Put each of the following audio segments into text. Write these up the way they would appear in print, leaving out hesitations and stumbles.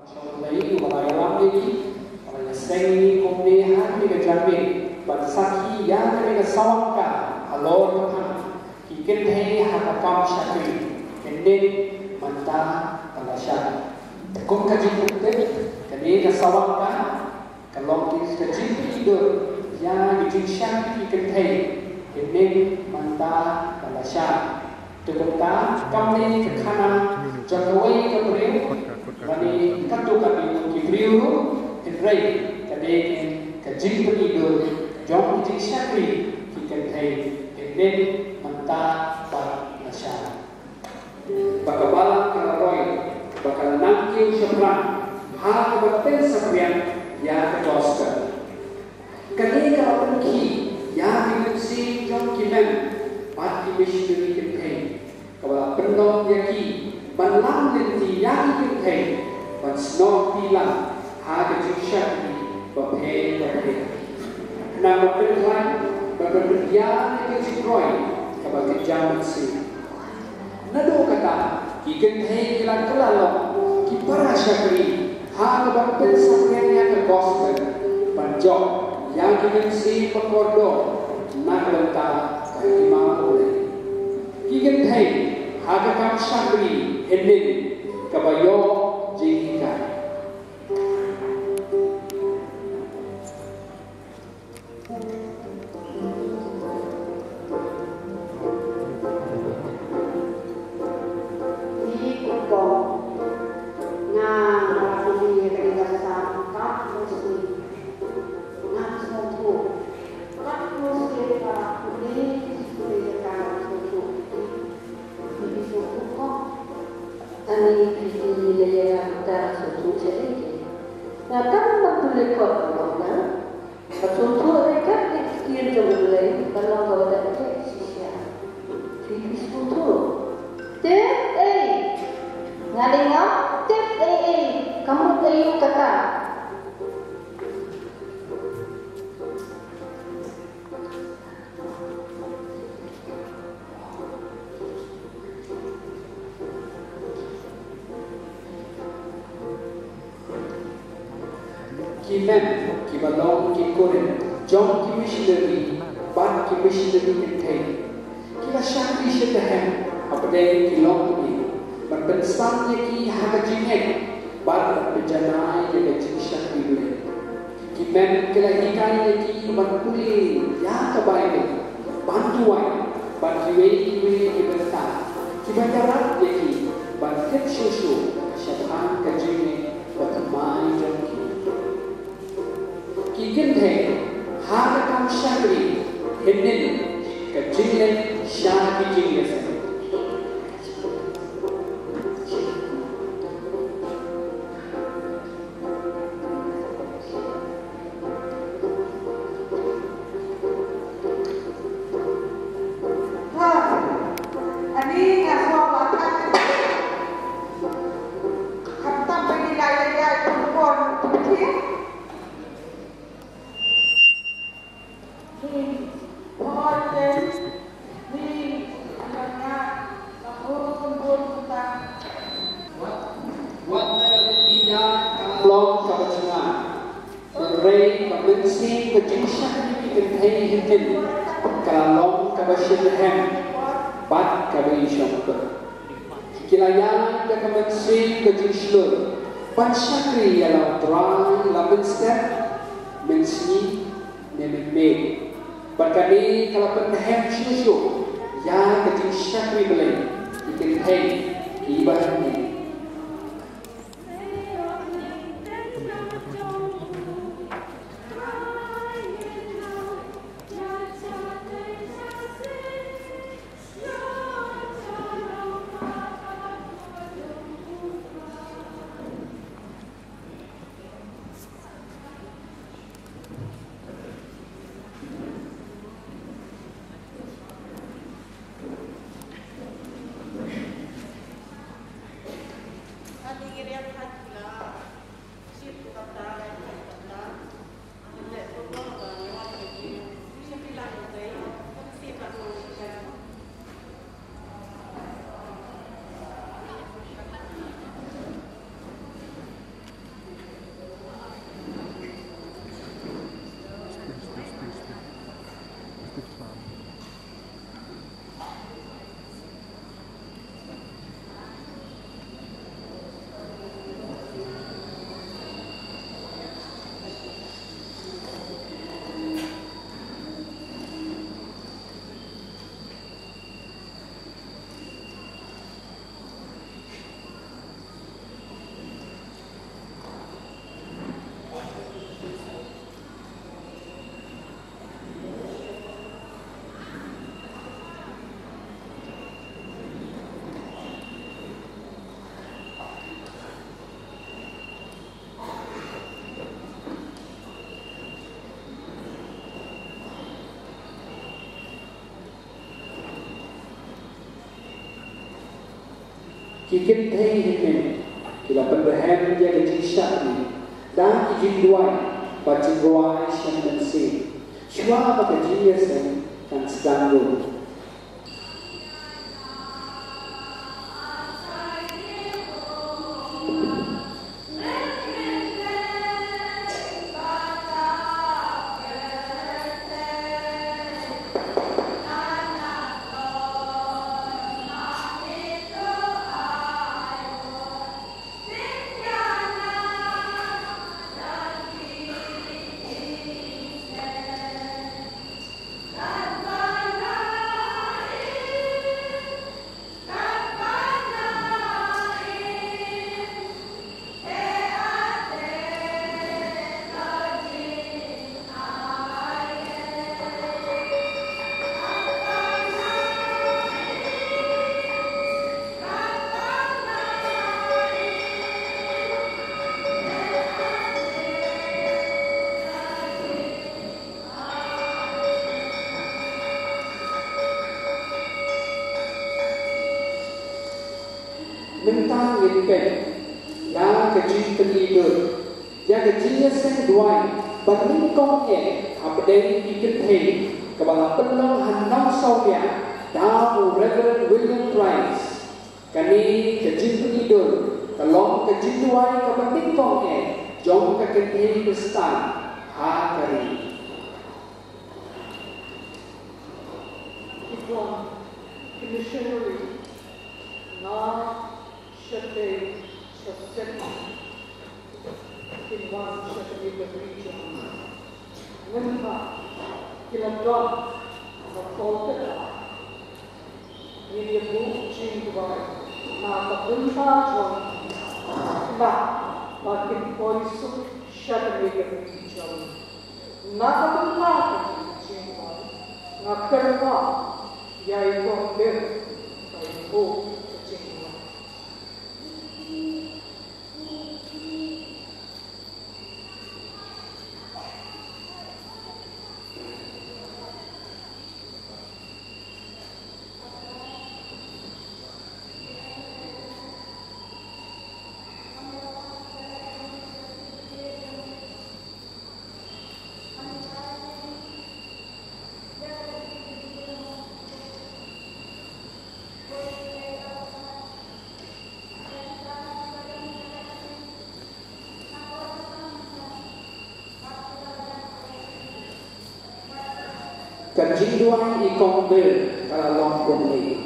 Contohnya orang lagi, orang sengi komnehan di kejamin, bersaki yang mereka sawangkan, alor kan, kiken hei hakam syakri, kendi mantah kalasya. Kung kajipute, kendi sawangkan, kalau kita hidup yang dijadikan kiken hei, kendi mantah kalasya. Tukar kami kekana Jokowi kepriu Mani katu kami kipriu Hidrai kadang kajin perido Jom jing syakri Kikan hai Enden mentah Pak Nasya Bakabalak kalaroy Bakal nangkiu syafran Hal kebaten sabrian Ya kedoskan Kadang kalau pergi Ya dimensi Jom kimen Pat kimishiri kintai Kawala penuh yaki Banlang linti yang kintai Ban snok bilang Haga jusyakni Baphe Nama penilai Berberdian yang cikroy Kabal kejaman si Nado kata Kikintai kilan kelalok Kipara syakri Haga bapel sakrian yang kegoskan Banjok Yang kikinsi pekodo Nak lentah Kima oleh Kigen thai Haga kam syakri Hendin Kabayo Jika Kimen, kibalong, kikorin, jom kimishinari, bat kimishinari kintai. Kila syakri syatahem, apadai kilong ni, berpensangnya ki haga jinek, bat berjanai yang jin syakri dulu. Kimen kila hikai ki berpuli, ya kebaik, bantuan, bantuan kiwe kibentar, kibandarat ki, bantet susu, syatahan kajine, bertemai jomki. Kikin hai Haga kam syakri Hendin Kajinglen Syakri jinglen Pansyakri ialah terang lapan step mensini nemik. Berkali kalau penhem syusyuk ya kecil syakri boleh ikan hai ibarat ni. Kikin thay himen kila pendahem dia kecil syakni dan izin duai bacin duai syam dan si syua baka jiya sen kan sedanggo mentang pen ya kecil terlidur ya kecilnya sen duai banding kong abdeng ikan thay kepala penolong hanam saunya dahu Reverend William Price kani kecil terlidur kalong kecil duai kabanding kong jom kakentay bestan hakari Ikon Commissionary na Shate Shasema in one Shate the region. Nimba Kiladon na Kolkata Niliyabu Chingwai na Kabunta John na Lakin Poisu Shate the region. Na Kabunta Chingwai na Kerwa Yaiko Bir Yaiko Kajinduan ikong ber kalau long ni.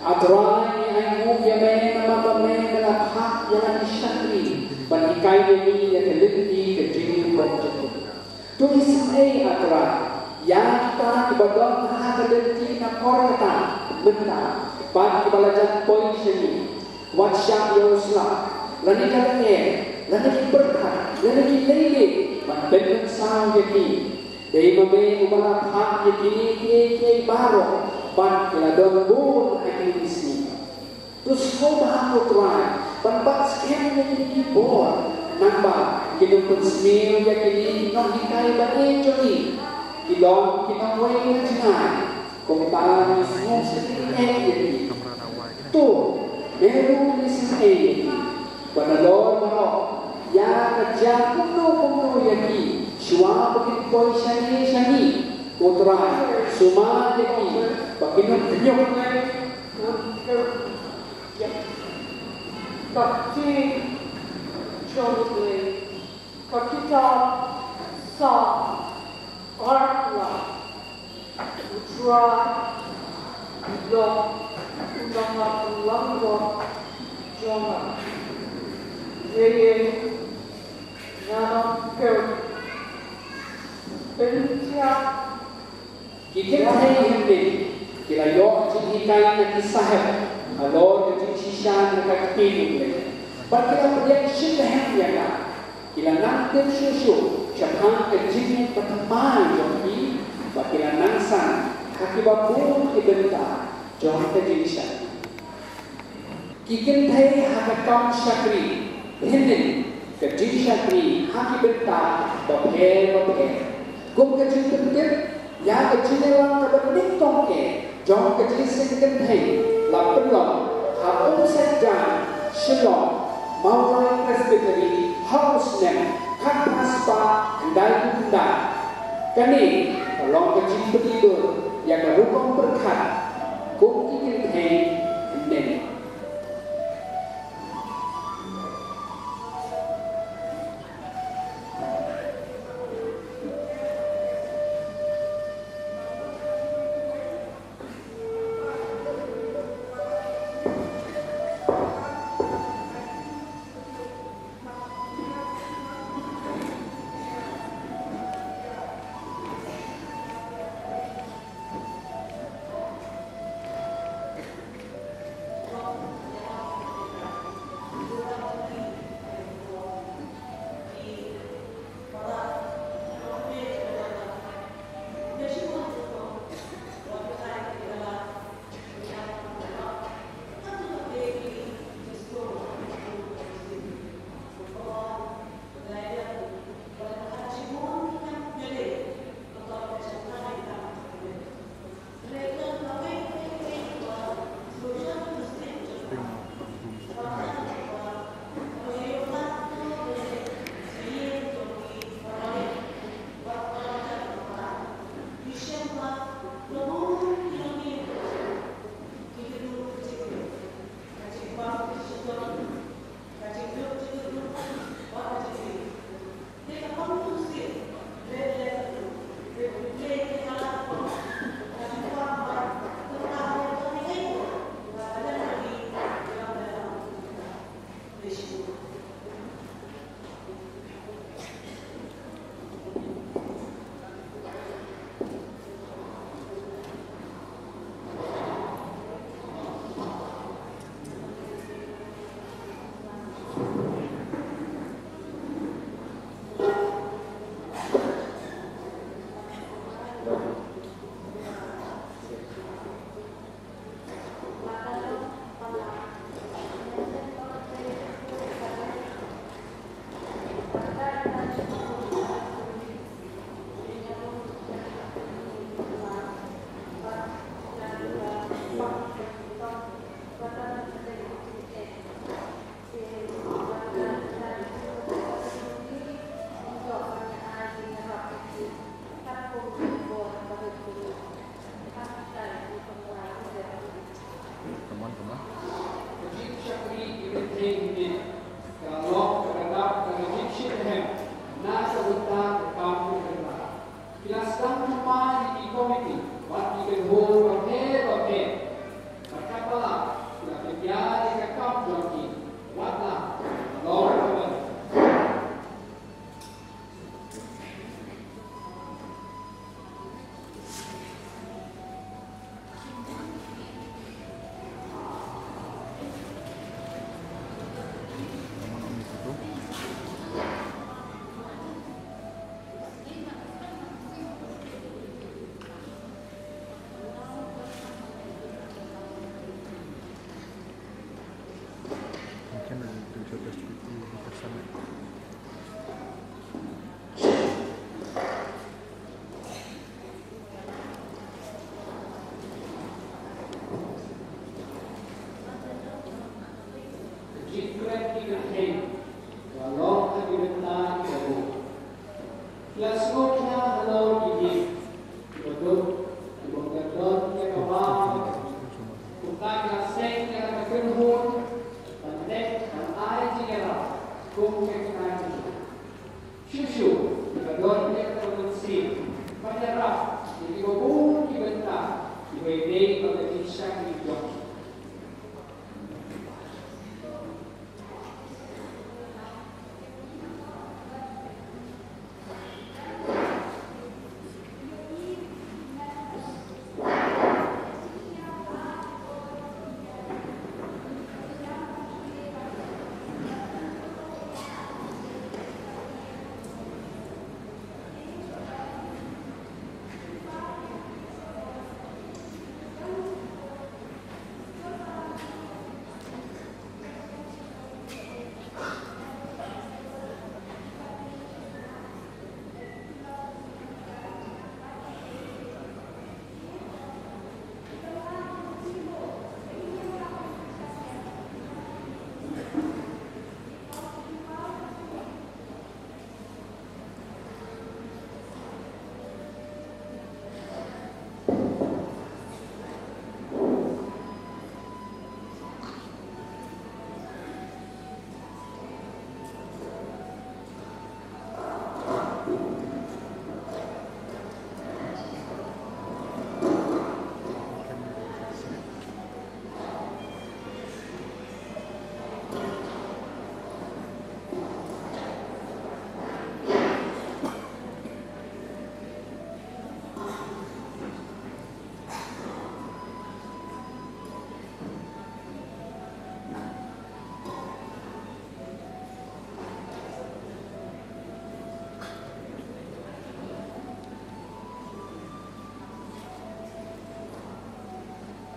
Adrai yang mu yamen nama pamen dalam hak yang disyakri banikai ini yang keliti kajinduan itu. Tulis adrai yang kita dibadang hak keliti nak korata benda pada belajar poin sini. WhatsApp Yosla, lani katanya, lani berkat, lani lele, banten sang jadi. Dari memang umat hak yang kini baru ban keladon bun hari ini. Terus kau bahagia tuan, ban bat sekian yang kini bor, nampak kini pun semil yang kini nak dikai balik jodi, kilong kita wei jenai, komentar semua sedikit ini. Tu, meru di sini, banalor banok, ya kerja kuno yang kini. Syua bagi poi syani putra suma jadi bagi nak penyok Kakti Jodle Kakita Sa Artla Utra Lo Ulama Langgo Joma Reye Nana Kerr kita ini kira yo jadi yang kisah kalau jadi sisa nak kepilih bagi apa dia sudah ya kira nanti susu siapa kerjanya pertama jadi bagi nangsan kaki babu dibentar jangan terjadi syak kikin thay hakam syakri ini kerja syakri kaki bentar bapel Kum kecil penting, ya kecil yang terpenting tongke, jom kecil singkat hai, lapan lam, Habis saja Shalom Maulai Presbytery House Name Kapaspa Andai Bunda Kini tolong kecil beridur yang berhukum berkat Kung ingin ini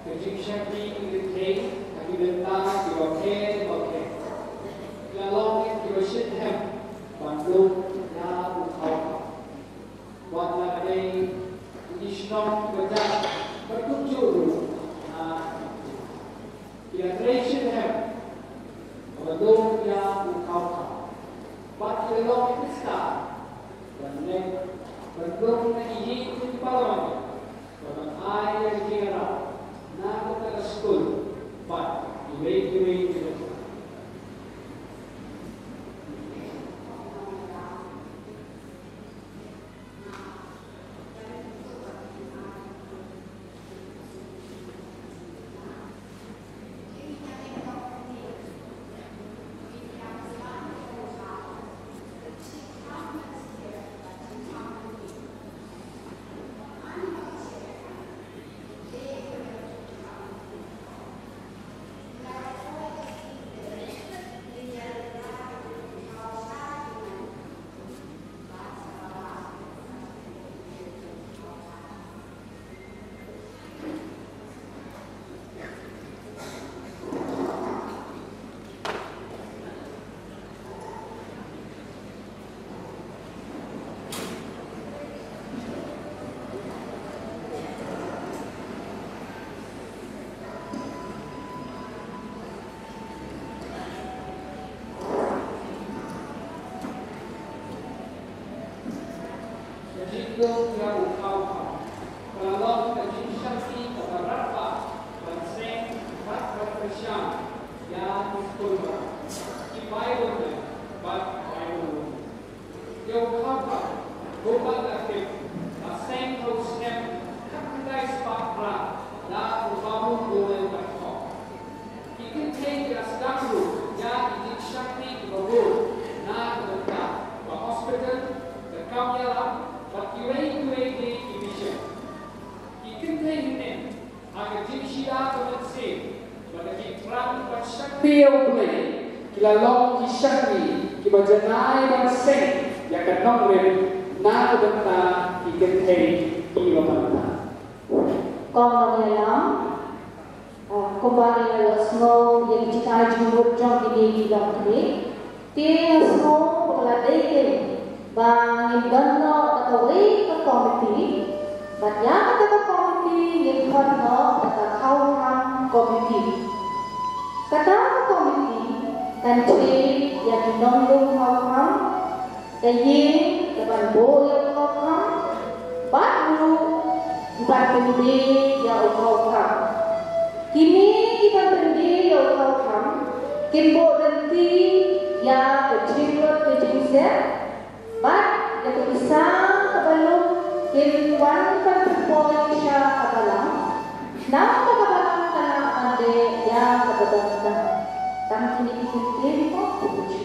Kecil syakri ingin kami bentang di bawah Lalu kita syedhem bandung ya ukau warna day isnom kita berkunjung ya syedhem bandung ya ukau bagi lalu kita bandung ini di bawah air kira na kita school but iway Jika yang ukau kalau kecil syakti keberapa berseng berpersian yang kulma kipai boleh baik yang ukau bukan aktif berseng terusnya kakak sepakra dan ukau boleh berkau ikan tiga sedang yang kecil syakti keberapa nak berkah ke hospital kau ialah UAD division. Ikan ini agar jika berhasil, bagi terang bersyakti boleh kita long syakti kita jenai berseng yang kenal na benda ikan ini benda. Kong dalam kembali lagi semua yang kita jumpa jom ini dalam ini, dia semua berlatih bang ibano atau ke komiti, banyak ke komiti yang kono atau kawan komiti. Kata komiti country yang nonggung kawan, kaye depan boleh kawan, baru bukan pendi yang kawan. Kini kita pendi yang kawan, kimbo nanti yang kecil. But yang bisa belum kirimkan perpoin siya kabalang. Nama kabalang kana ande yang kabalang tang kini ko puji.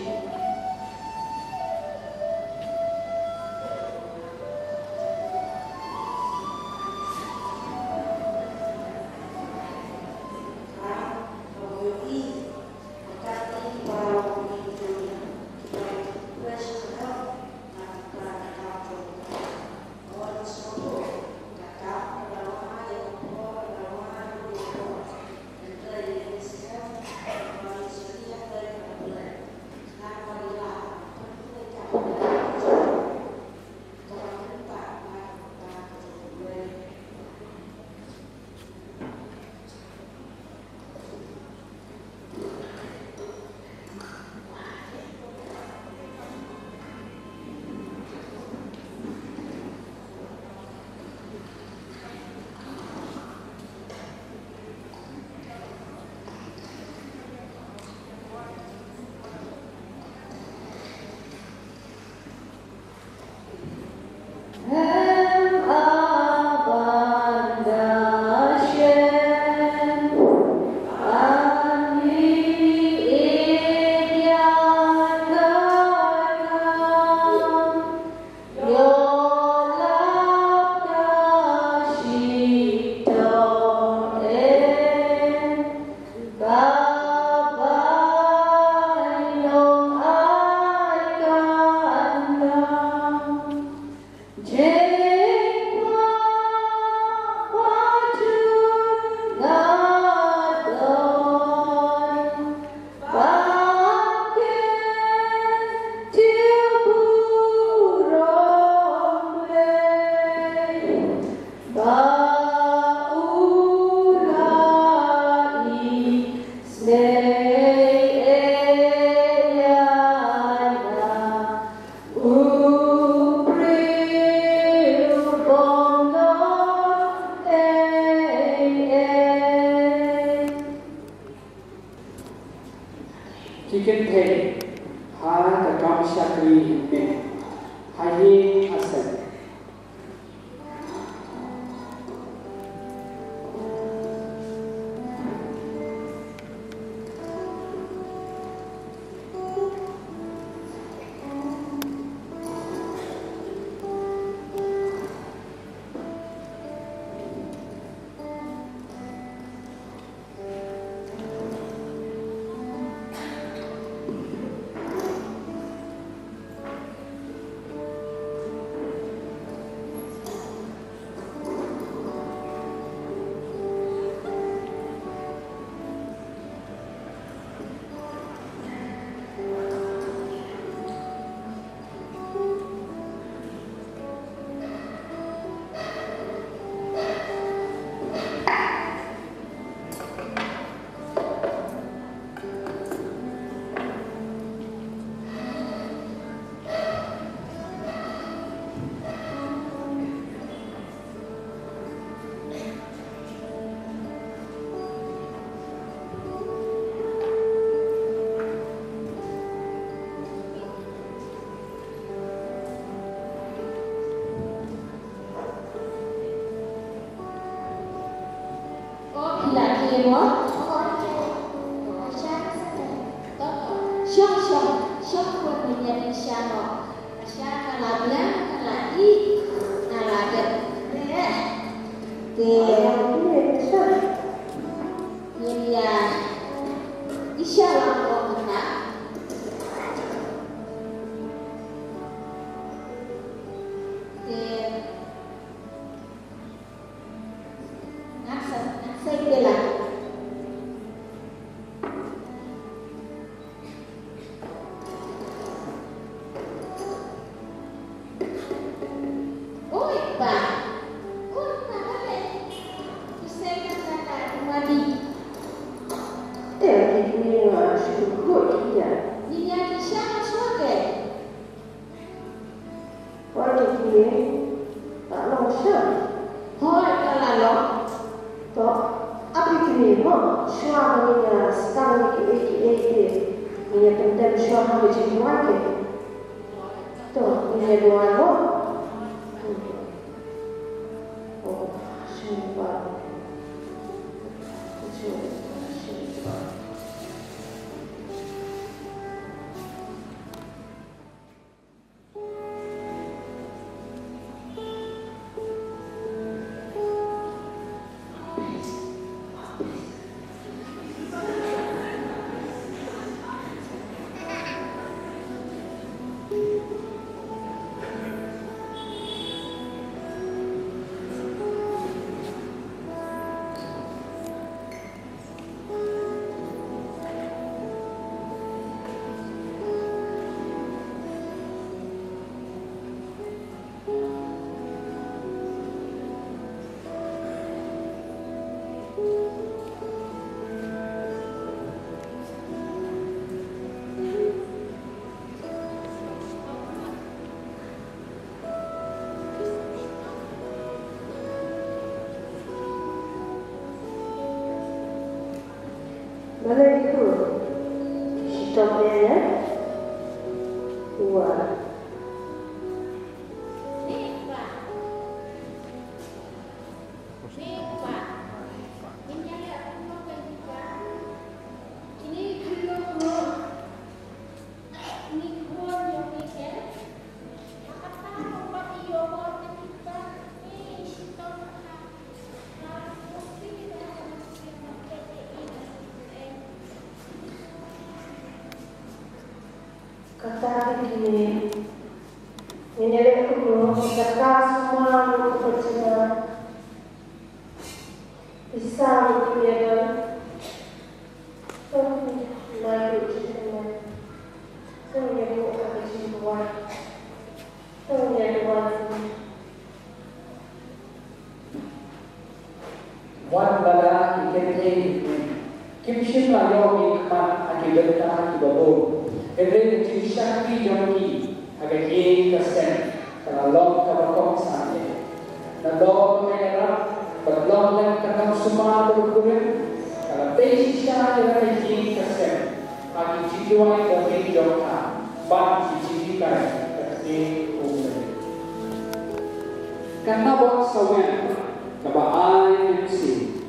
Wan bala ikente kimshin la yo ikman akibeta kibabo. Ere jishakti jongi agak kasen kalau kabakong sanye. Nado menera berlong dan kenal semua berkurin. Kalau tesisha jalan kasen agi jiwai dari jota ban jijikan kete umur. Karena buat sawen kebaai mesti.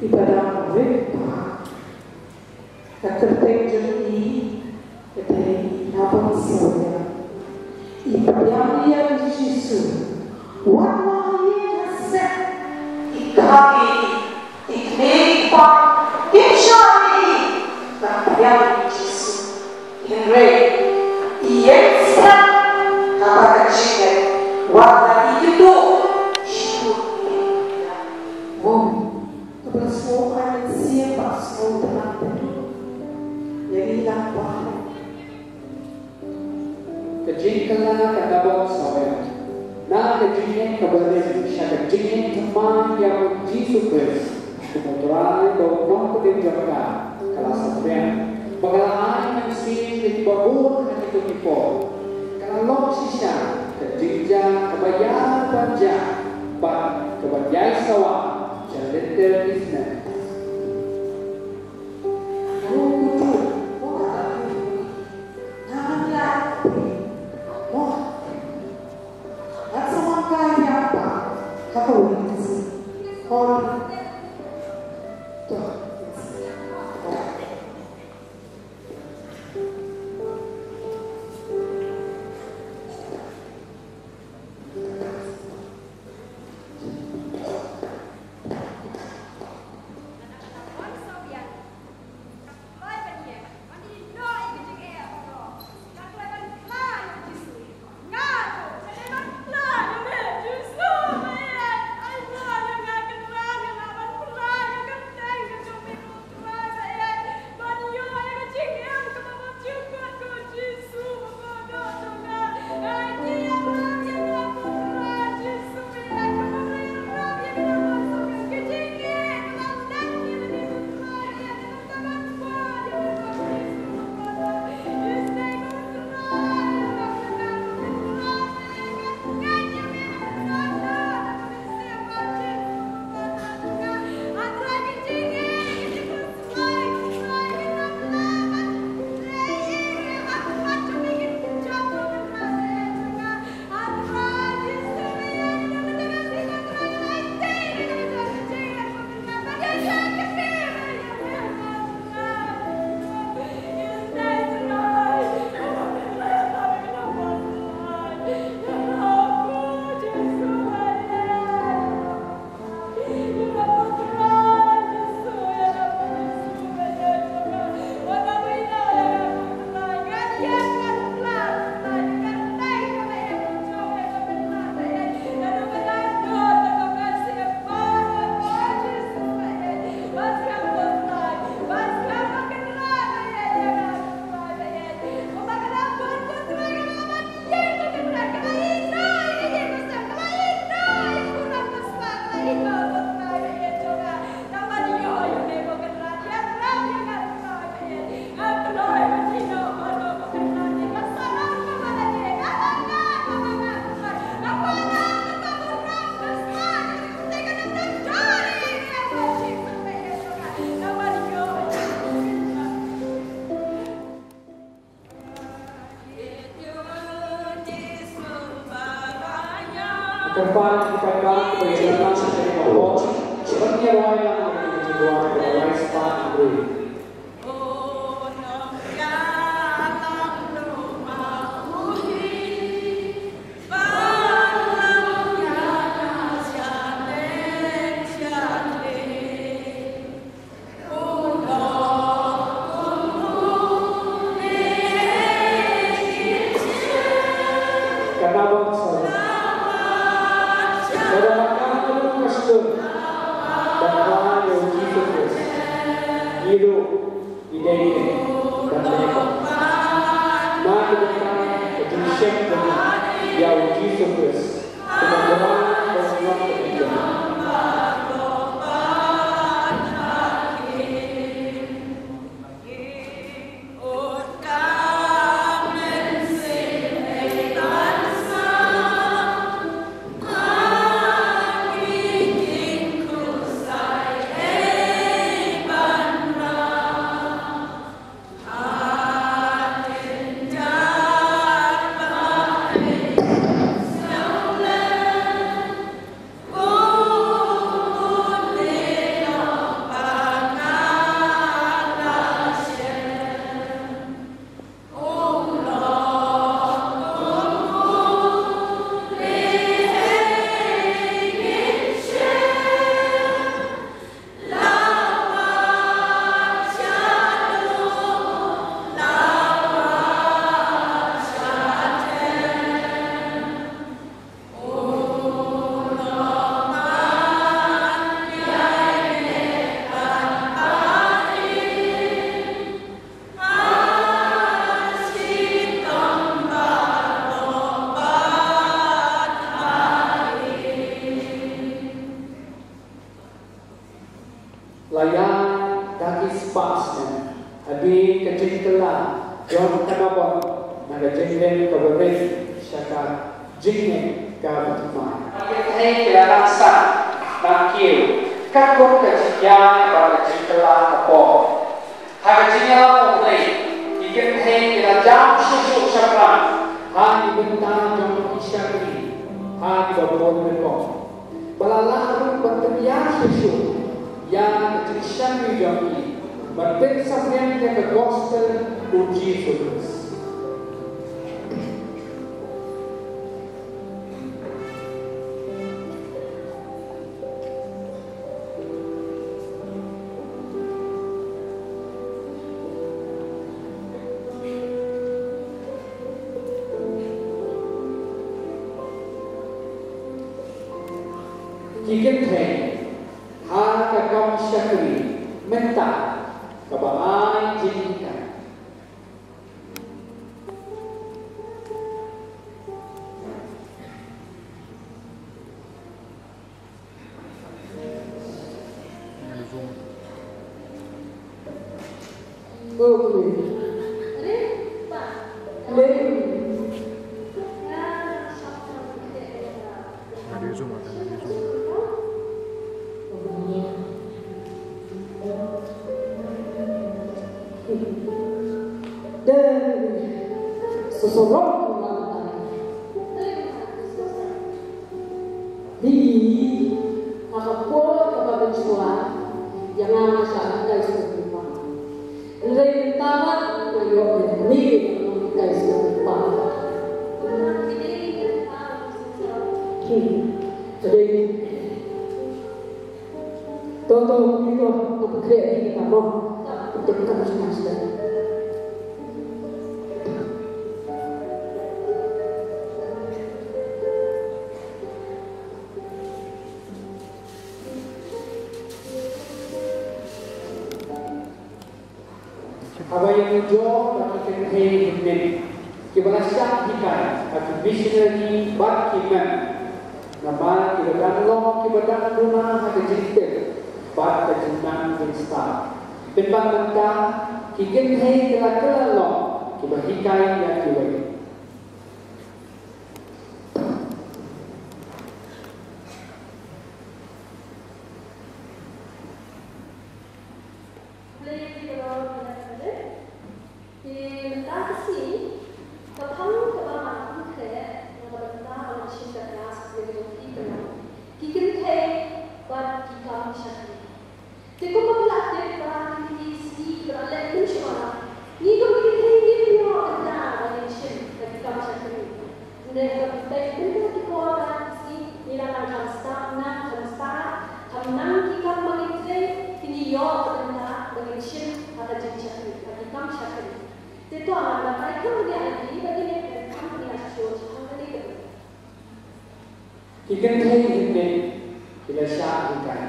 Ibadah wekpa ketertenjun ini ketai nabang saya ibadah yang Yesus wallahi nasab ikami iknepa insyaallah yang Yesus inre iyensa apa kecil wallahi itu kebersuahan siapa semua tenang jadi lakukan kejingkalah kadabot sawat na kejingin kabarin siya kejingin teman yang Yesus Kristus kemudian bawa ke Jakarta kalau sampai bagaimana mesti dibangun itu tipe kalau sisa kejingja kebayaan banja ban kebayaan sawat Little business. Kerpan kita bagi dalam dari bawah, seperti orang yang menjadi doa dari Spa Ibrahim. Layan daki spasnya, abi kecil-kecil, jom kenapa? Naga jenglen kabarin, syaka jenglen kabatumai. Kita rasa nakil, kakak kecilnya pada kecil apa? Harga jenglan mulai, ikan kita jam susu syakran, hari bentang jom isyakri, hari babon berkong. Balalang berteriak susu. Yang Christian Mujahid berpensamanya ke gospel of Jesus. Kikin Haka kaum syakri minta kebahagiaan jadikan. Seseorang mengatakan, "Di apapun kata bersuara, jangan masalah guys berdepan. Lebih tamat dari ini guys berdepan. Jadi, tonton itu apa kerja kita mau untuk kita masing-masing. Abayang ujo bagi kehei himmen kibalasyak hikai atau missionary bakiman nama kibadang long kibadang duna ada jinte bat kejunang insta tembang mentah kigen hei kela long kibahikai yang kibai Pertama, kita akan Mereka itu di kota si ilang Kamnang kita mengitai ini yo tentang mengisir pada jenis pada kam syakri. Itu amat mereka dia lagi bagi mereka kam dia syur sekali itu. Ikan teh ini kita syakrikan.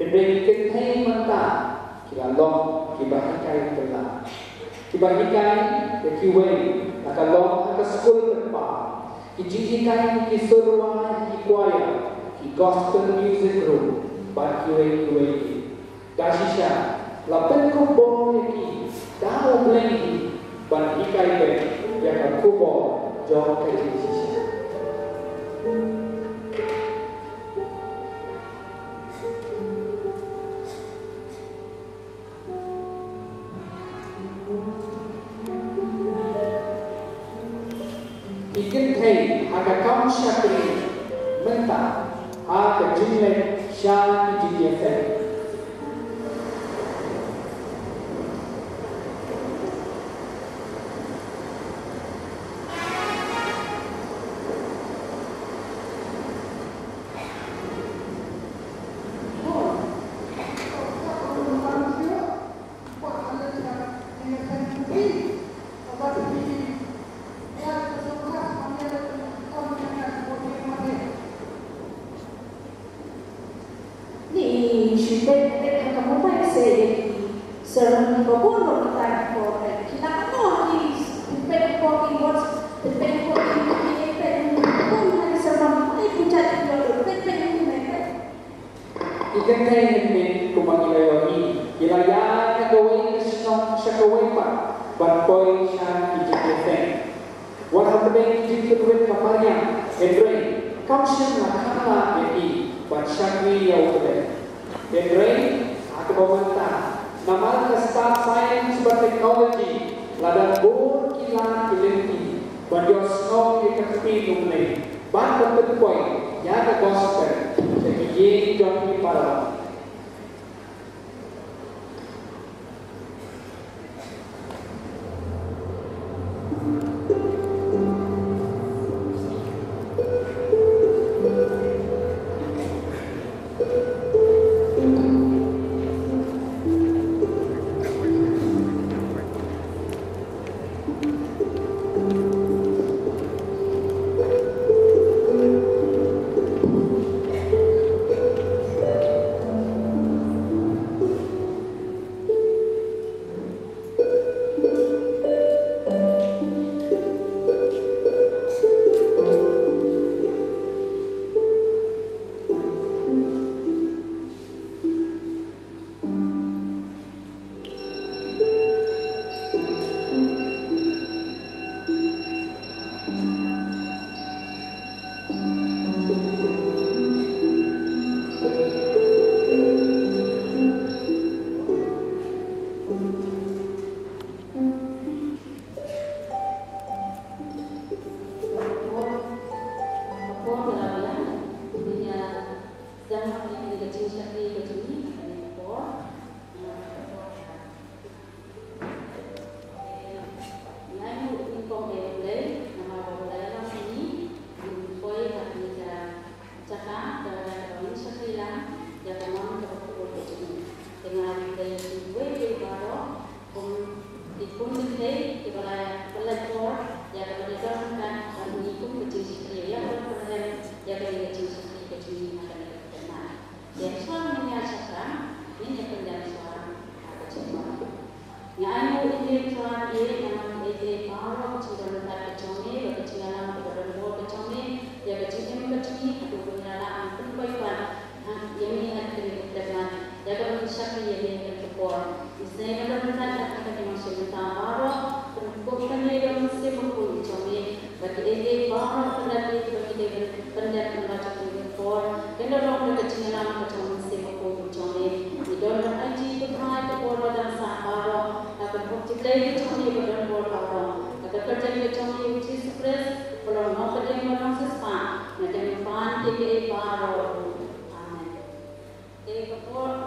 Ikan teh mentah kita long kita ikai telah. Kita ikai kita akan long akan sekolah tempat. Kita ikai kita suruh choir, gospel music group. Bakiwe dasisha la penko bol ki dao blengi ban ikai be ya ka kubo jo ke dasisha ikin thei aga kam shakri menta aga jinle Shah Jijiafek. Ikan teh ini kumangilayoni ilaya nagawin kesenong sa kawepa banpoy siya Jijiafek. Walau pedang Jijiafek kaparnya Andre kau siya nakala ini ban syakri yaw pedang. Andre aku meminta nama staff science dan technology ladang bor kilang ilenti ban yosno ikatpi numne ban penpoy ya gospel. Ye John Para.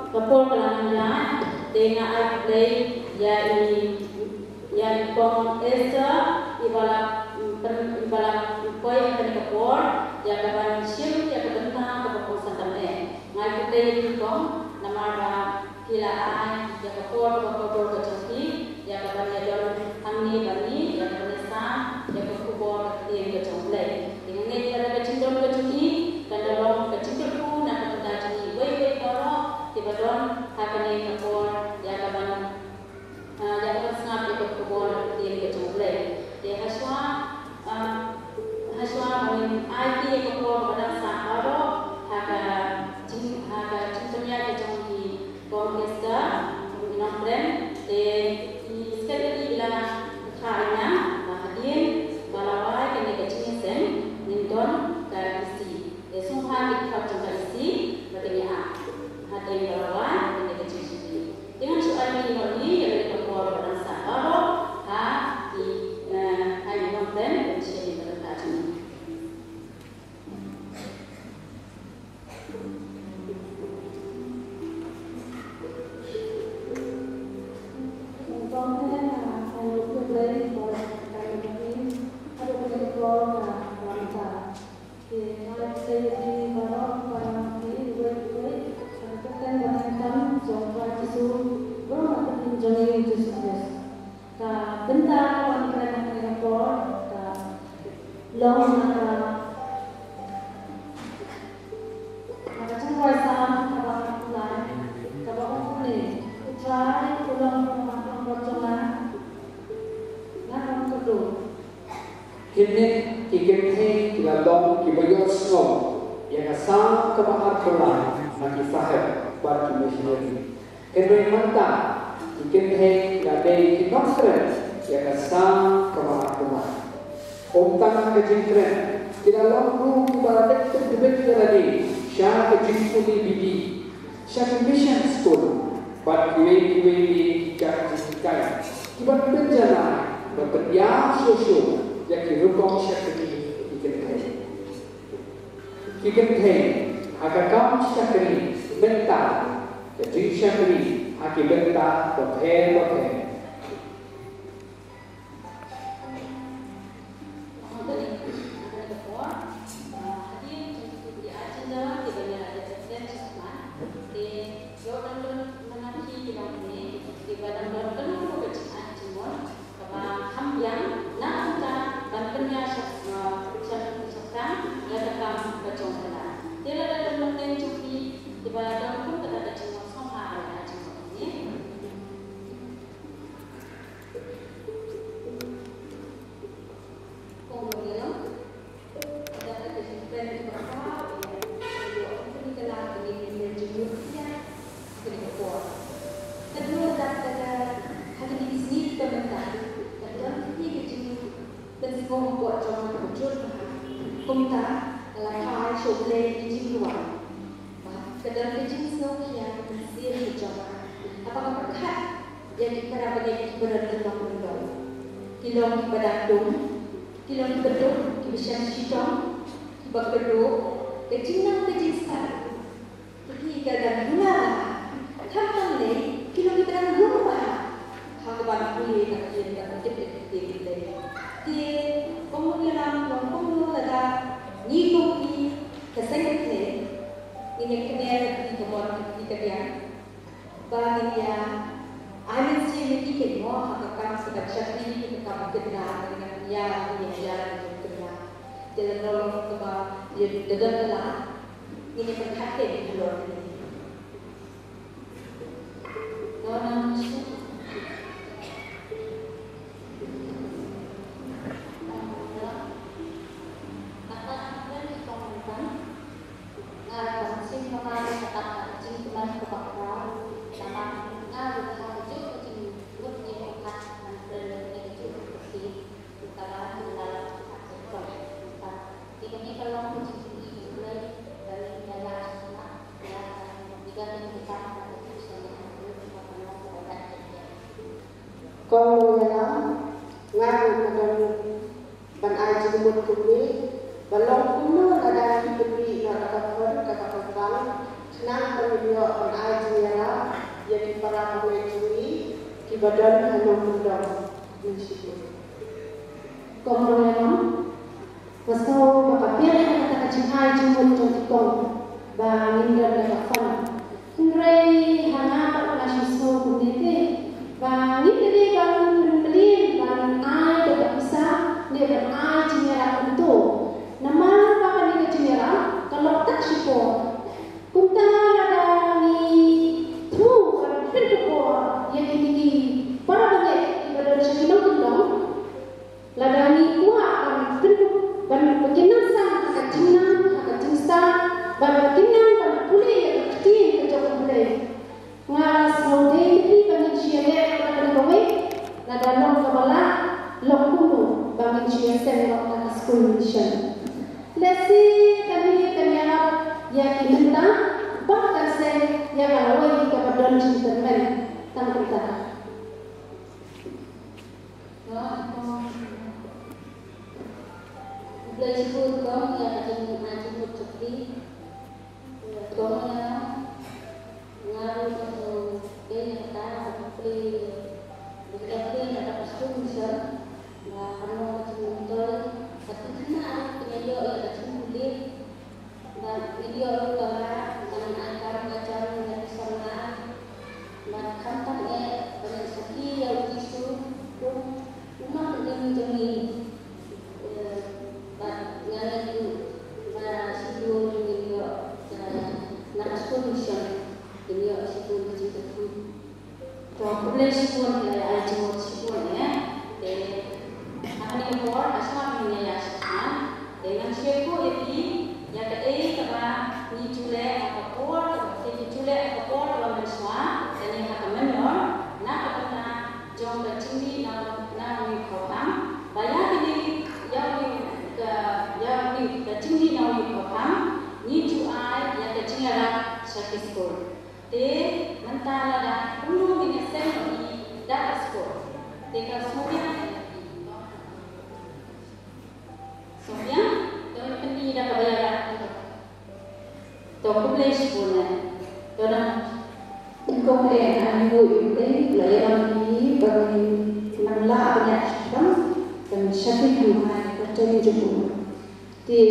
Kapur kalangan dengan aglay ya kong Esther ibalak koi ya kawan siam ya kebentar keputusan tamne ngai putih kong nama ba kila ai ya kapor ke choti ya kawan ya don amni bani ya kanesa ya kubor ke ke chomle dengan ni ada ke cindom ke choti dan dalam ke cindom na ke choti wei koro tiba don hakane kapor ya kawan ya kawan snap ya kubor ke chomle de haswa mungkin IT kapor pada saharo haga cimnya ke choti Orkestra Inokren de sekali bila kaina hadir balawai kene kecil sen nindon karisi de sungha di kota karisi bagainya hadir balawai kene kecil sini dengan soal ini yang kapor pada saharo ha di Inokren kecil pada ini Kini ikan hei kita long kita yos snow yang asal kebahar kelai bagi sahib bagi missionary. Kini manta ikan hei kita dari kinokren yang asal kebahar kelai. Omtang kejengkren kita long ru kita dekat kita lagi. Syah kejengkuli bibi, syah mission school bagi kita jadikan. Kita berjalan berkerja sosial. Jadi rukong syakri ikan hei agar kaum syakri bentar jadi syakri aki bentar berhel Kilong badakdung, kilong beduk, kibisyan sitong, kibagduduk, kejinang kejinsan, kikikagan hunara, kamang le, kilong ibrang rumah, hagaban kulit na kajin ka kajin Di komunilang komunala niko ki kasayat le, inyak di kamor di kadian, bagay ya. Amin sih ni kita mau hakam sekat syakri kita kamu kenal dengan ya kita kenal. Dalam rolong kita dia dedahlah ini perhatian di luar ini. Orang Kalau yang ngaruh pada ban aji umur kumi, balong kuno ada di kumi ada kata senang berdua ban aji yang para pemijui di badan hanya mendorong meskipun. Kalau yang pasal bapak biar kata hai jumut trong công và mình gần là phần Ray hana tak pernah siswa kuniti và nghĩ cái đi bằng beli bằng ai được bisa dia bằng ai cingera itu nama apa ni cingera kalau tak siswa kunta ada ni tu kan pintu yang tinggi para banyak ibadah syaitan tundang ladani kuat kan pintu ban beginan sang agak cinta ban beginan ban pulih nga saude ni bangin siya na kaway na dalong kabala lokuno bangin siya sen na school mission lesi kami kanya ya kinta bahkan sen ya kalaway kapadon cintamen tangkita Belajar pun kau ya akan ajar pun seperti kau ngaruh untuk dia kata seperti berkaitan dengan kostum misal, nah kamu macam motor, tapi kena penyayo yang macam kulit, dan video utara dengan akar macam yang sama, dan kantornya dengan seki yang isu, rumah dengan jemi, dan ngaji, dan sidur video, dan kostum misal. Ini orang sipun macam tu. Kalau boleh sipun ada cuma sipun ya. Ahli impor asal punya yasan. Dengan siapa ini yang kedai kena ni cule apa por, ni cule apa por dalam semua. Dan yang akan menor, nak kena jom bercindi nak ni program. Bayar ini yang ni bercindi nak ni program. Ni cuai yang kecingara service code. Te mentara da ulu dengan seni da ekspor. Te kalau Sonia, kalau pendi da kebayaran. To boleh sebulan. Karena kau anu ini pelayaran ini bagi mengelola banyak orang dan syarikat rumah kerja jemput. Te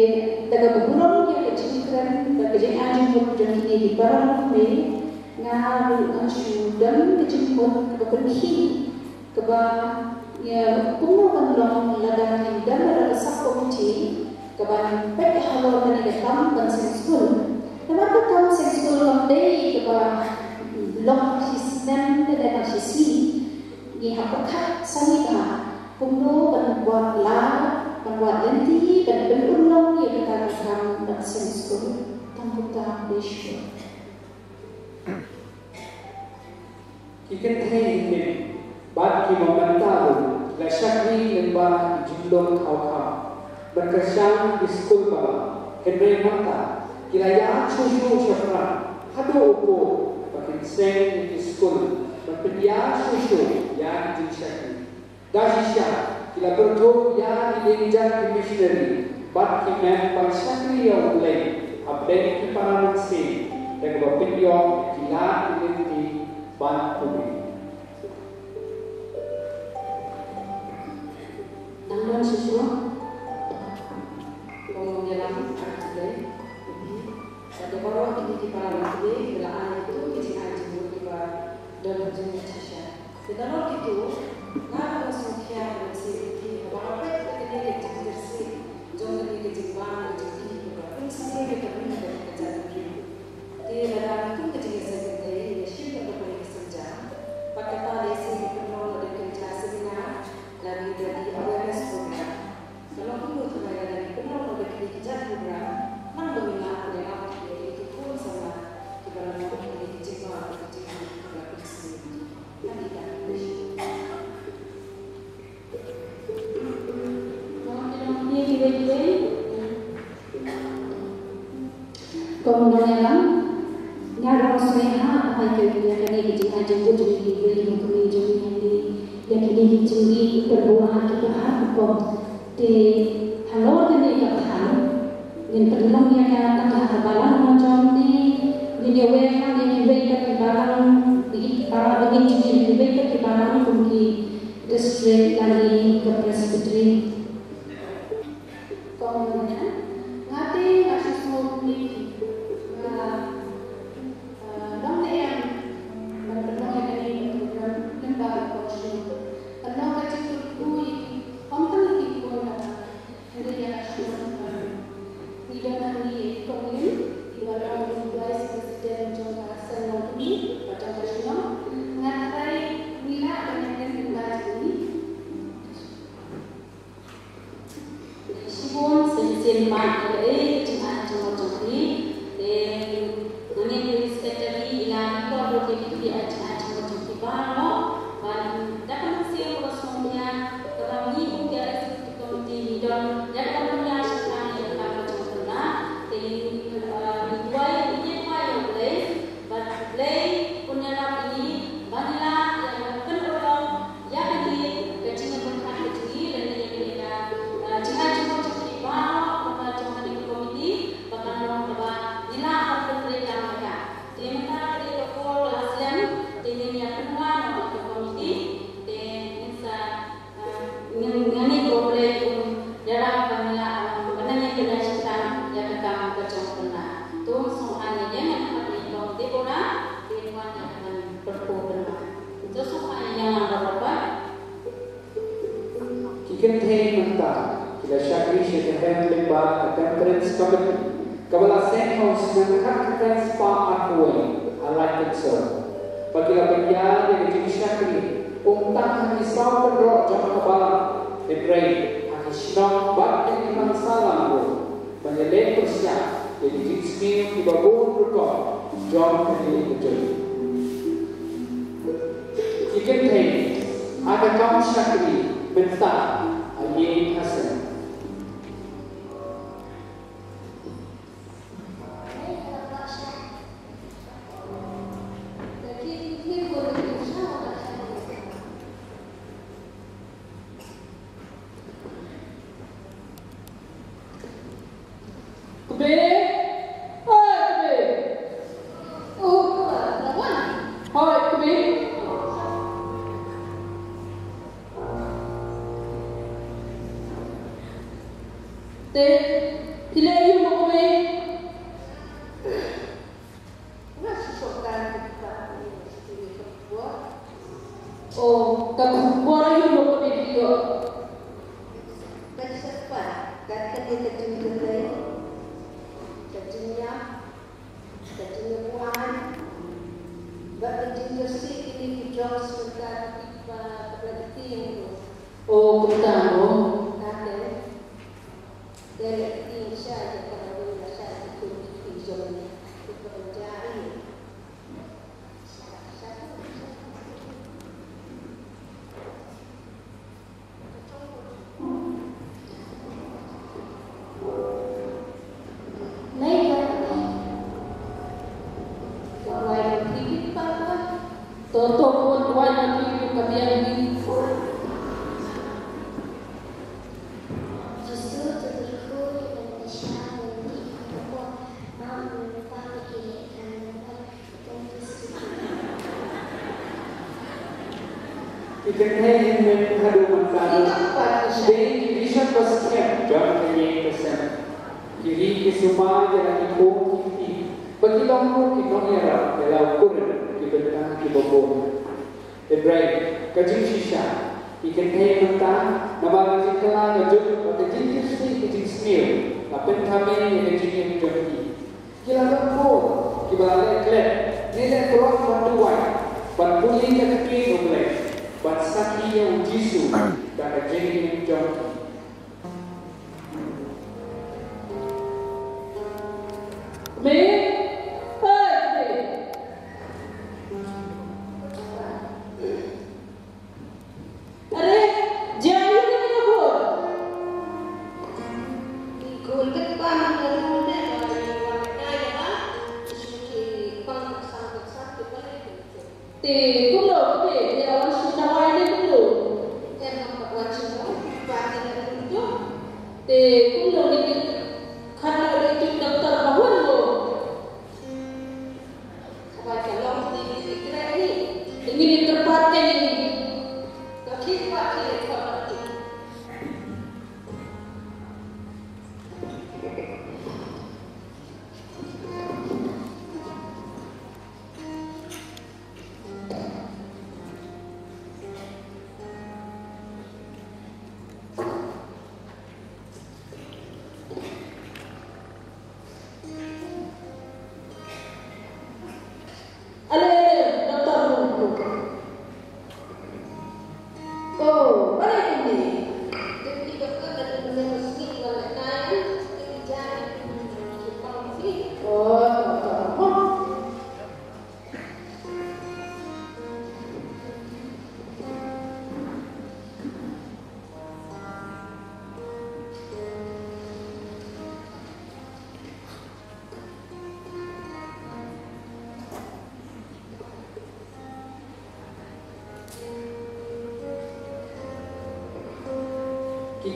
daga beberapa yang kecilkan bagi ajar jemput dan ini barang ini ngaruh sudah kejemput keberhi keba ya penuh long ladang yang dalam rasa komisi keba pek halal dan ikam dan seksual. Kenapa kamu seksual long day keba long sistem dan sisi ni hapakat sanita penuh buat lah buat lenti dan berulang yang kita lakukan dan seksual tanpa tak bersyukur. Ikan teh ini, bagi memantau, lesakni lembah jumlah kau berkesan di sekolah bawah, kendai mata, kiranya cucu syafran, hadu upo, pakai sen di sekolah, berpedia cucu yang dijadi. Dasisya, kila berdoa yang dilenjar di missionary, bagi memang sakri yang lain, abdeng kiparan sen, dan berpedia kila dilenti. Bantu. Tanggung sesuatu, ngomong dalam arti ada orang ini di para menteri belaan itu kita ajar juga dalam jenis sosial. Sekarang itu, nak sosial bersih, apa kita ini kita bersih, jangan kita jembat, jadi juga. Ini semua kita punya dari kerja ini. Di dalam itu kita bisa jadi sih kita boleh pakai tali sini penuh dengan kerja seminar dan dari awareness program. Kalau kamu tu dari penuh dengan kerja program, mana dominan dengan itu pun sama kepada orang yang dijaga kerja sendiri. Nanti dah ni dua-dua. Kemudian ngaruh sehat apa yang kini kita jemput jadi beli kami yang kini jadi berbuah kita hukum di halal dan yang halal dan perlu yang tangga barang macam ni dia wehkan dia wehkan barang di para begini jadi wehkan barang kumki district lagi ke presbytery kemudian ngati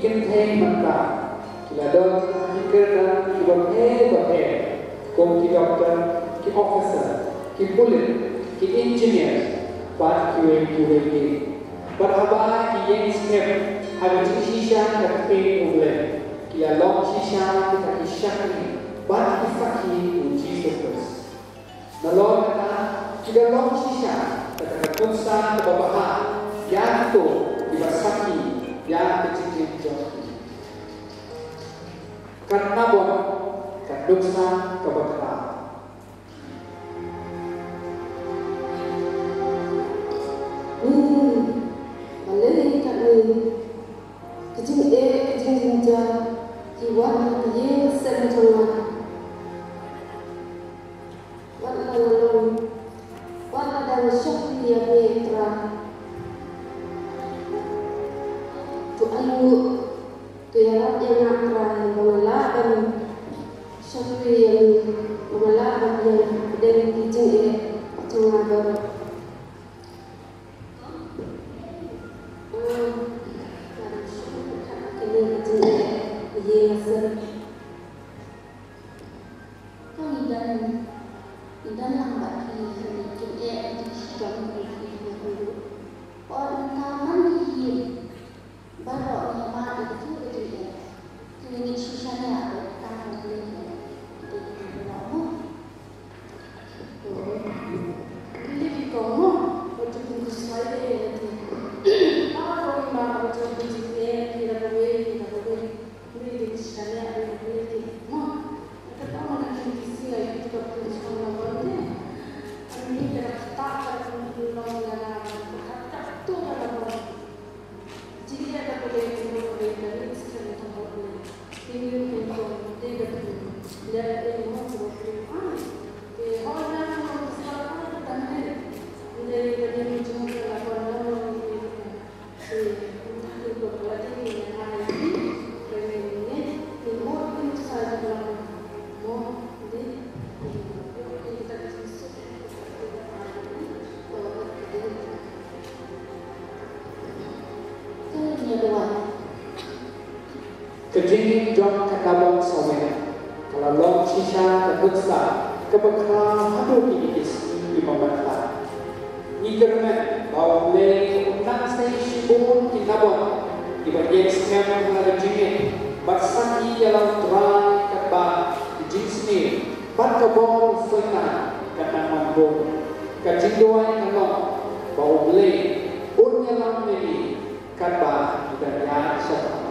ikan teh maka kita dong kita berhe kong ki doktor ki officer ki police ki engineer bat ki berapa ki yang step harus sisa ke uble ki long sisa ki syakri bat ki fakir uji sukses nalor kata kita long sisa kata kunsa kebabaha yang tu dibasaki yang kecil jauh karena buat kaduksa kebabaha Malay kat ni kecil jinja jiwa ye senjata wala dan syakri ya betra tu ayu tu ya yang akran bangalaban syakri yang bangalaban yang dari kecil tunga Kejadian John Kakabang Sawen kalau long sisa kebeksa kebekal hadu kikis di pembantar ikermen bahwa boleh undang saya sibuk kinabon di bagian sekian mengenai jingin bersaki dalam terai kebak di jinsni bat kebon fena kena mampu kejinduan kelong bahwa boleh unyalang ini kebak dan yang sebab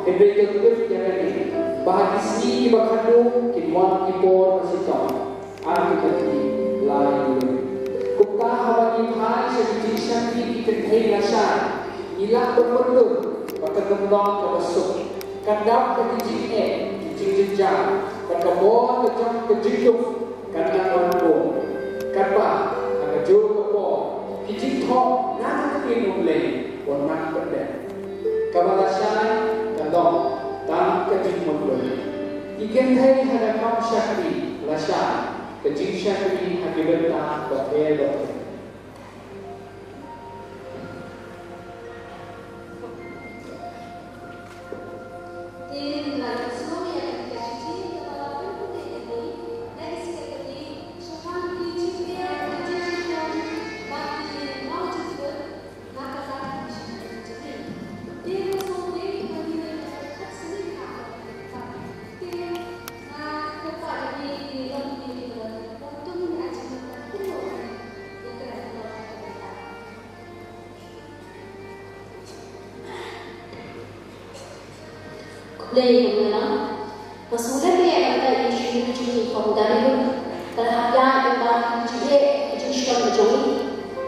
Hebrew tertulis yang ini bahagi sini bakadu kinwan kipor masitau arti kati lain kupka hawani hai sedikit syakti kenhei rasa ilah berperlu berkembang ke besok kadang kejijiknya jijik-jijak berkembang kejijik kadang orang kadang agak jauh kebon kijik thok nak kini mulai orang berdek kabalasan kalau tak kejik mulai ikan hai ada kaum syakri rasa kejik syakri akibatnya berbeda. Lei mengenal, masalah dia ada isu isu pemudara terhadap tentang juga jenis macam ini.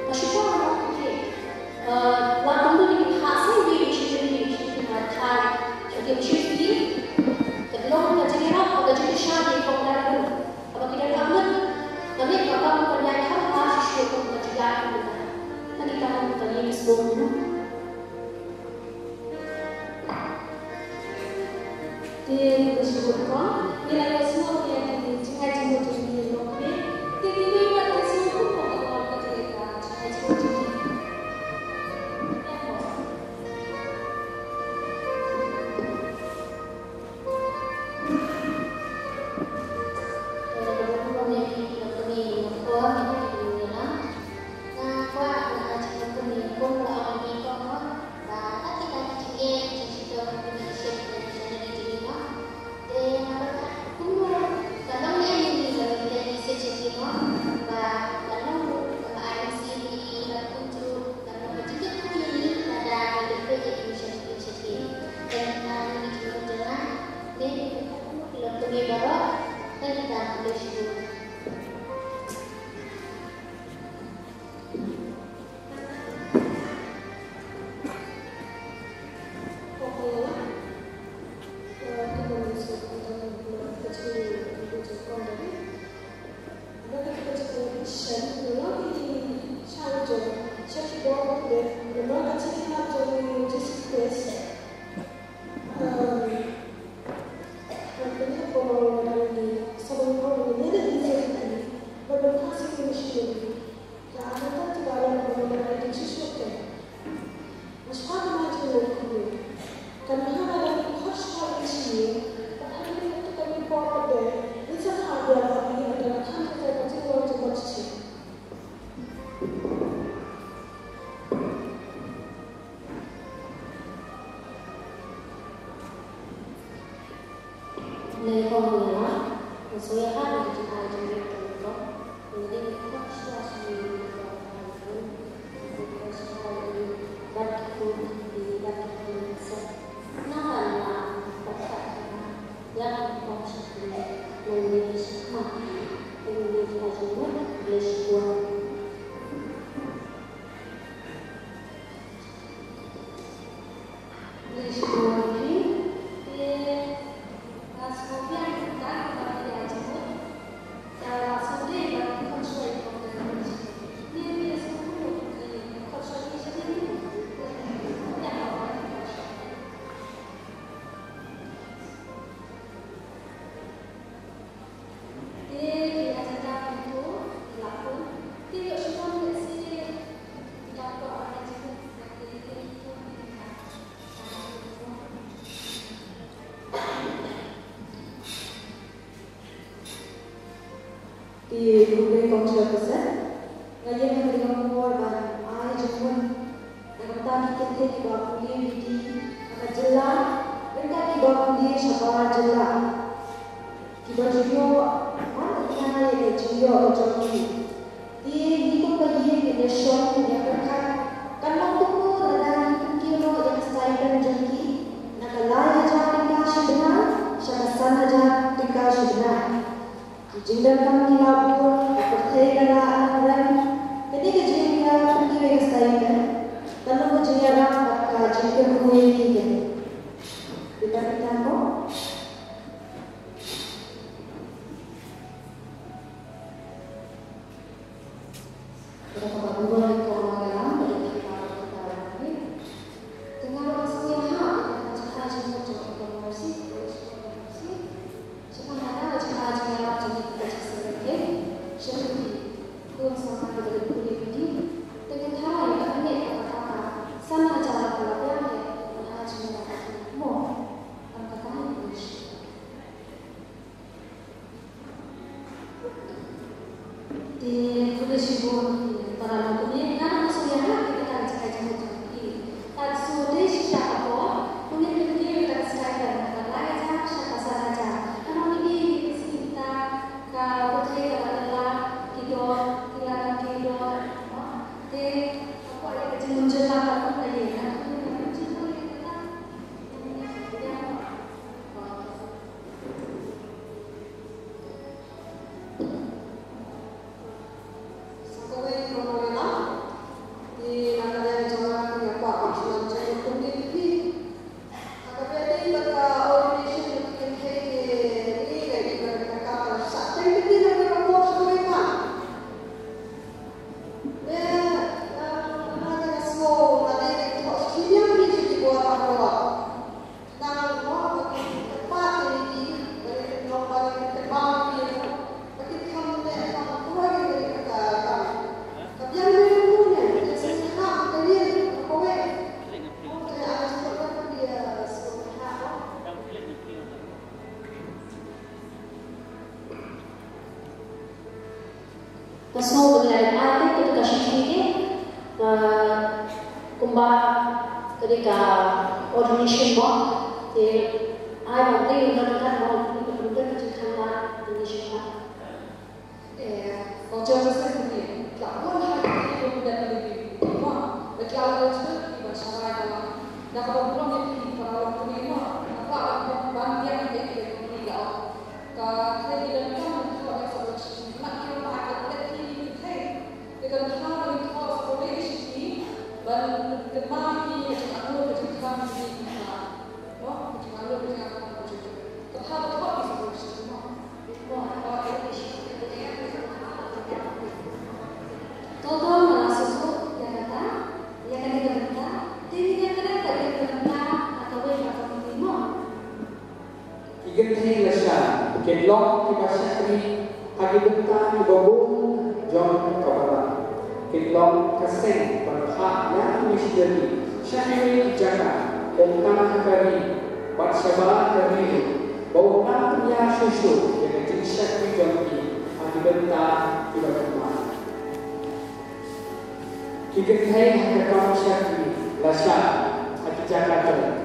Maksudnya apa sih? Waktu itu di hasil di isu macam jadi isu ini, sebelum terjadi apa terjadi syari pemudara. Apa tidak ramai? Tapi kalau perniagaan apa isu pemudara? Nanti kita bertanya sebelum. Dia disebutkan nilai semua yang dicapai di lokal diterima semua orang ketika capai di Google Control Person, ngayon ang mga korban ay jumon nagtagi kete di bawah dia di akajela mereka di bawah dia sabar jela di bawah dia mana tiada yang jujur macam ni di itu bagi dia short yang berkat kalau tu ada kilo yang saya dan janji nak layak Jingdan kami labur, percaya dengan orang. Ketika jingga pergi ke sana, lalu jingga maka jingga mulai dia. Kita tahu. Kita berdua itu orang yang berkata lagi. Tengah masuknya hak kita cakap jingga jangka masih. Cakap mana cakap jingga kita cakap seperti kun sama kita boleh ini dengan cara yang kami kata-kata sama cara pelajaran yang harus melakukan mau kata-kata ini di kuliah sibuk para mungkin kan maksudnya kita kan cakap ini tak sudah siapa apa mungkin kita kita cakap dan lain siapa saja karena ini kita kalau kita adalah kita apa yang kita menjelaskan apa tadi Pasal dengan arti ketika syuting kumbah ketika audition box di ayam ini mengatakan bahwa benar-benar kecintaan Indonesia. Kalau saya ini, tak boleh hati itu dan lebih lama. Bagi awal itu di masyarakat, dan kalau belum itu para orang ini, apa bang yang kita tidak kalau kita tidak kalau solusi, nak kita pakai dengan hal yang harus relasi dan kembali aku berjumpa di mana, berjumpa dengan aku berjumpa. Terhadap apa solusi semua? Todo merasa yang kata, yang kita kata, dirinya kereta yang kata atau yang kata mengimau. Igen thay lasha, kedlong kibasakri, hagibenta ibabung John Kabara. Kedlong kaseng berhak yang misdari, syahri jaga, omtan hakari, batsaba kari, bawang punya susu yang syahri jombi, hagibenta ibabung. Igen thay hakakam syahri lasha, hagijaga jombi.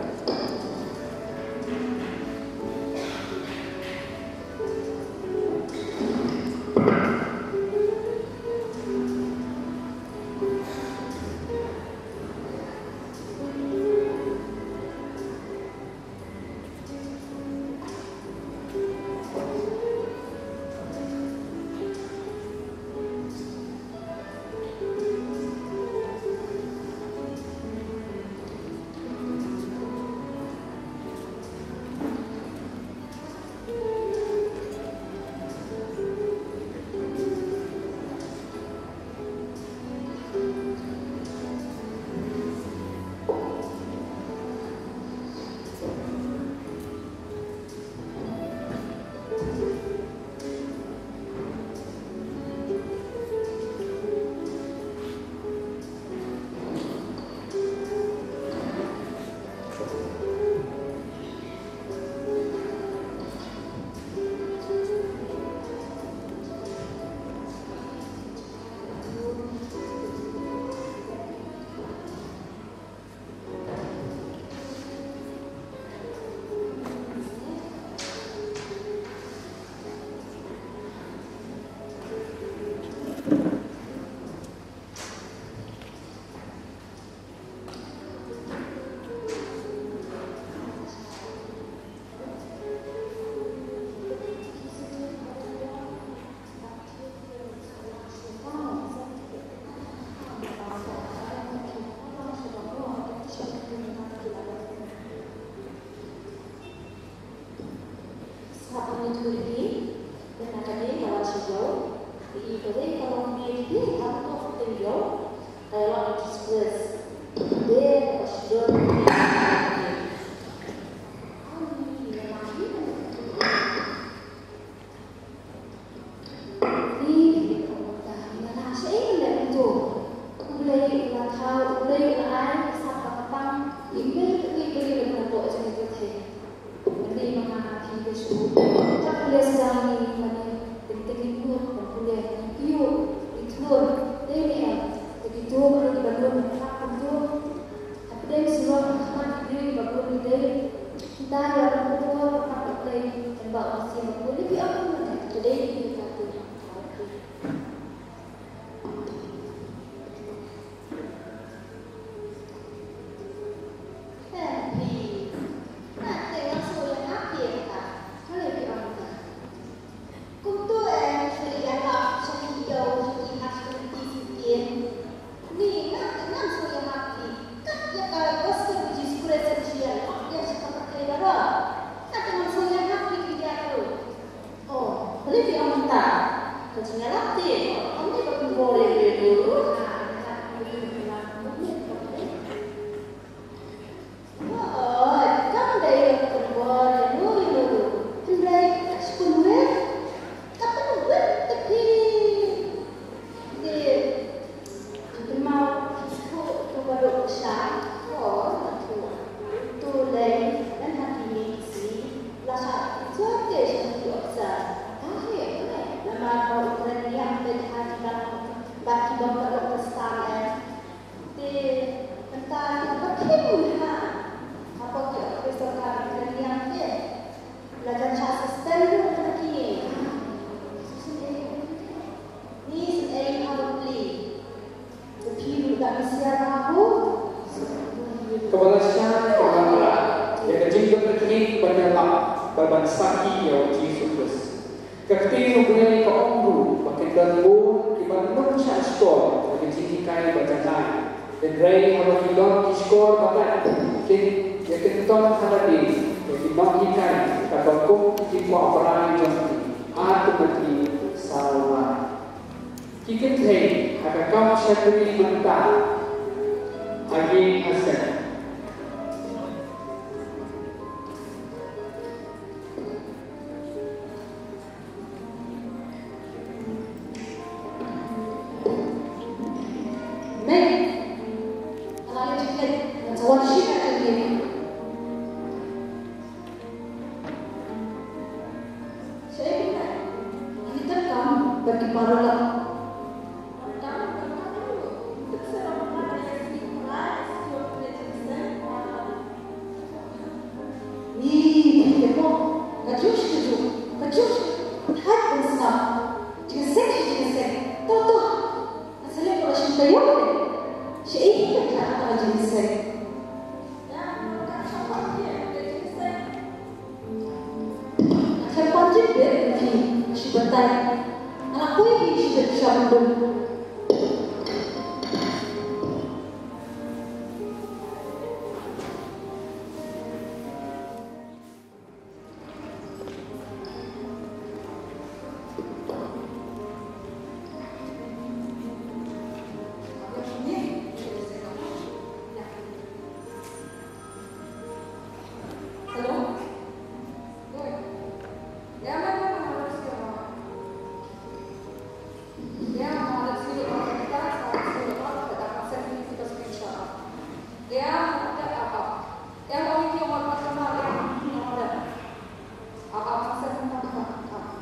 kamu tu lagi, dan ada ni kawan sejauh, jadi kalau ni kamu tu tinggal, kalau express, dia sudah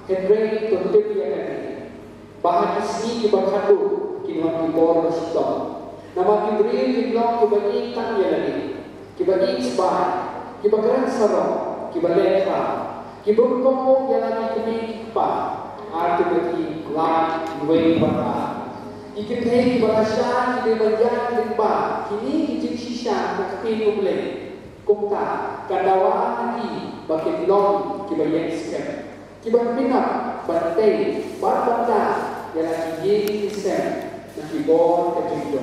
Henry tuntut dia nanti. Bahan ismi kibakadu kinuan kibor bersyukur. Nama kibri kiblok kibagi tang dia lagi. Kibagi sebahan, kibakaran sarong, kibalekha, kiburkong dia lagi kibi kipa. Arti bagi lan dua bata. Ikiteh kibakasyan kibayan kiba. Kini kijik sisa kaki kuble. Kumta kadawa nanti bagi long kibayan skep. Kiban pinap bantai barbata yang lagi sen nakibor kejido.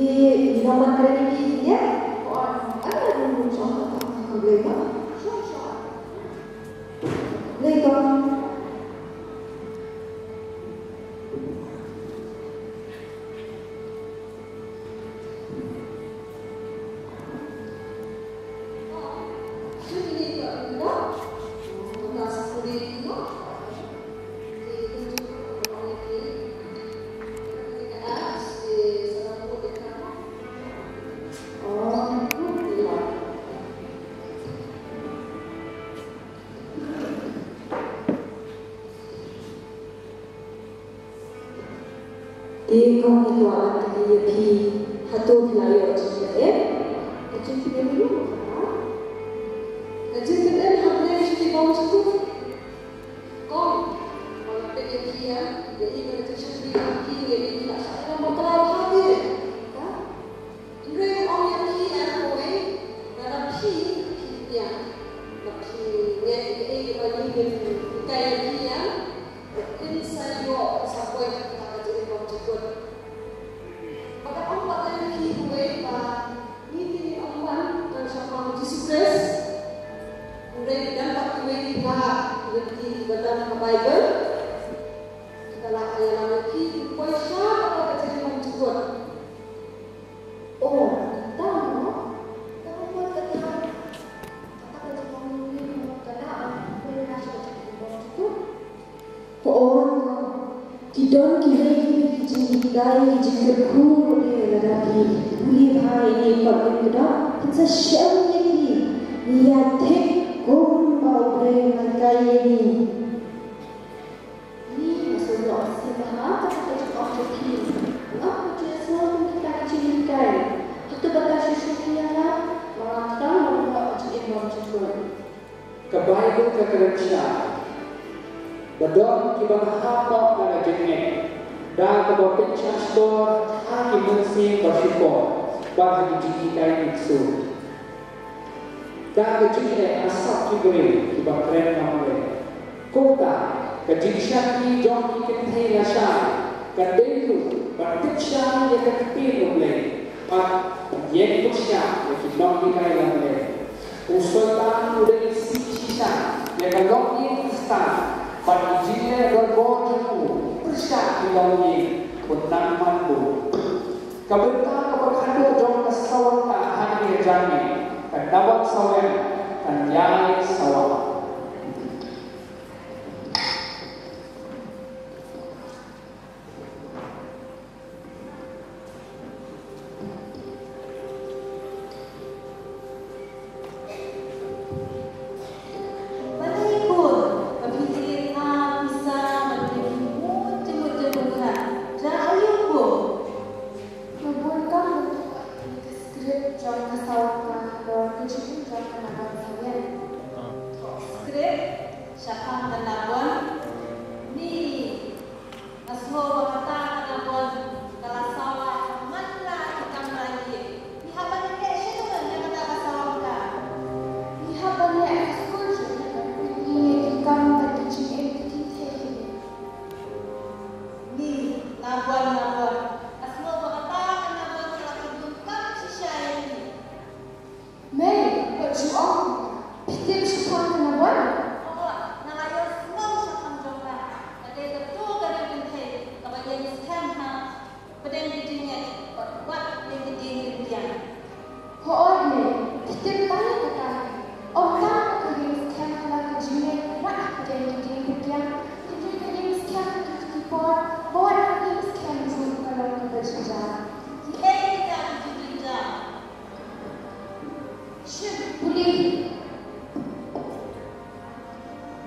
di nomor kredit dia orang ada yang contoh problema legal di kau itu ada di hatu pelayu saja macam tu dia dulu macam tu kan hanya mesti kau tu kau kalau dia dia ingin tu sendiri dia ingin nak saya mau tahu apa dia orang yang dia boleh dalam dia dia dia bagi kayak dia ini saya sampai pada Allah yang hidup ini Allah dan sama Yesus mulai dapat kita lebih dalam Bible setelah ayat lagi puasa apa jadi mencukup oh tahu tahu kata kata kamu kata boleh masuk mencukup oh tidak kira Dai jika kulit lagi buli hari ini pada kita kita siapa ini lihat kum mau berengkai ini masalah sebab kita cakap lagi apa jelasnya kita ceritakan kita baca sesuatu lah mengatakan bahwa kita macam kebaikan kekerjaan bedon kita berhapap pada jenis dan kebawa pencas dor hakim bersih bersyukur bagi dijikai itu dan kejikai asap kibri tiba keren namanya kota kejiksyan jom ikentai lasyai kedelu bertiksyan yang keketir mulai yang bersyak yang kibang dikai namanya usultan udah isi sisa yang kelok ini istan pada izinnya berbonjol bersyak di dalamnya benang mampu kebentar keberkado jom kesawan tak hanya jami dan dapat sawan dan jai sawan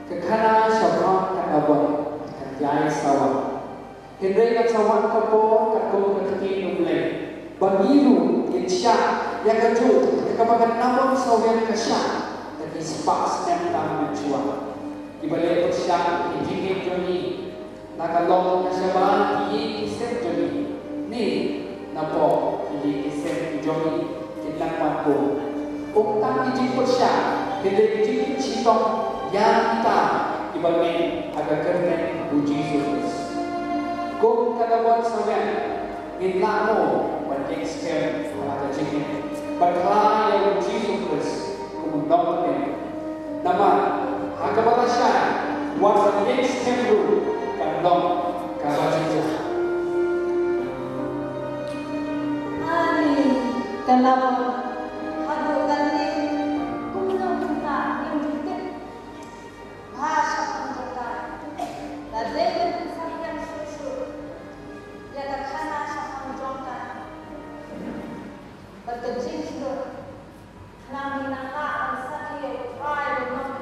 Kekana syabrak kan abang kan jai sawah. Hendai kan sawah kapor kan kau kekati numlay. Bangilu insya yang keju kekabakan nabang sawian kesya tapi sepak sedang tamu mencuat. Dibalik persyak ijingin joni nakalong nasyabahan iyi kisep joni. Ni napo iyi kisep joni kitang mampu. Uktang ijing persyak hendai ijingin citong yang kita dibagi agar keren puji Yesus. Kau kata buat sampai minta mo extend pada jingnya. Berkelai yang Jesus Christ kumundong nama hakabalasya wasa extend ru kandong kabajija. Amin. Kenapa? Hadu kali kumundong kita yang dikit bahasa mereka. Dan dengan kesaktian susu dia terkena sama jongka. Berkecil sudah kami nakal sakit pride non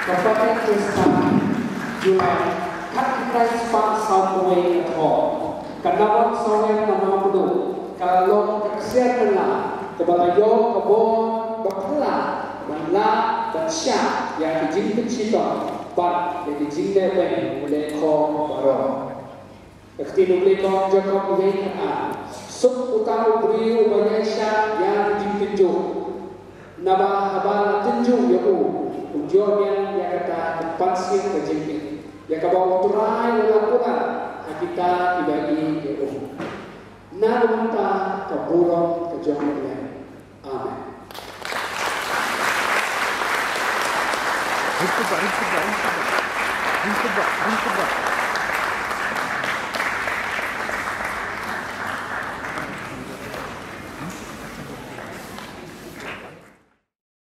Kabupaten Desa Julai Kakikai Spak Southway Atau Kandawan Sawen Nama Pedu Kalau Keksian Tengah Kebatayo Kebon Bakla Manla dan Syah yang dijing pencipta Bat yang dijing leben Mulai Kong Barong Ketika Mulai Kong Jakob Iwaikan Sub Utang Beriu Banyak Syah yang dijing penjuk Nabah Habal Tenjuk Yahu Tujuan yang kata pasir kejengkit, yang kabawa turai melakukan kita dibagi Yehova. Namanta kaburong kejongan. Amin. Ringkubak.